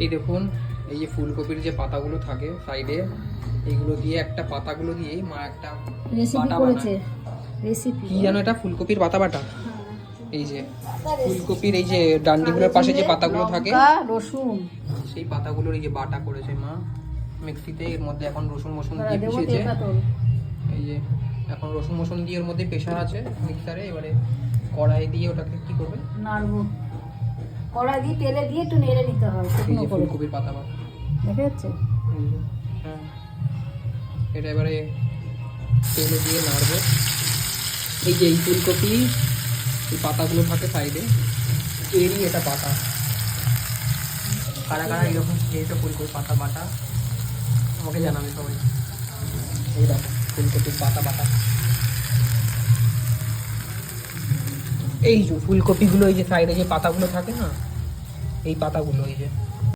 এই দেখুন, এই যে ফুলকপির যে পাতাগুলো থাকে সাইডে, এইগুলো দিয়ে একটা পাতাগুলো দিয়ে মা একটা রেসিপি বাটা করেছে, বানায়। রেসিপি কি জানো এটা? ফুলকপির পাতা বাটা। এই যে ফুলকপির এই যে ডান্ডিগুলোর পাশে যে পাতাগুলো থাকে, রসুন সেই পাতাগুলোর এই যে বাটা করেছে মা মিক্সিতে। এর মধ্যে এখন রসুন দিয়ে দেবো পিষেছে। তেঁতুল। এই যে এখন রসুন দিয়ে এর মধ্যে পেশা আছে মিক্সারে। এবারে কড়াই দিয়ে ওটাকে কি করবে? নাড়বো। কড়াই দিয়ে তেলে দিয়ে একটু নেড়ে নিতে হয় এই শুকনো যে করে। ফুলকপির পাতা বাটা। দেখা যাচ্ছে? এই যে, হ্যাঁ, এটা এবারে তেলে দিয়ে নাড়বো। এই যে এই ফুলকপি, এই পাতাগুলো থাকে সাইডে, এরই এটা পাতা। কারা কারা এরকম খেয়েছে ফুলকপির পাতা বাটা আমাকে জানাবে সবাই। এই দেখো ফুলকপির পাতা বাটা। এই যে ফুলকপিগুলো, এই যে সাইডে যে পাতাগুলো থাকে না, এই পাতাগুলো এই যে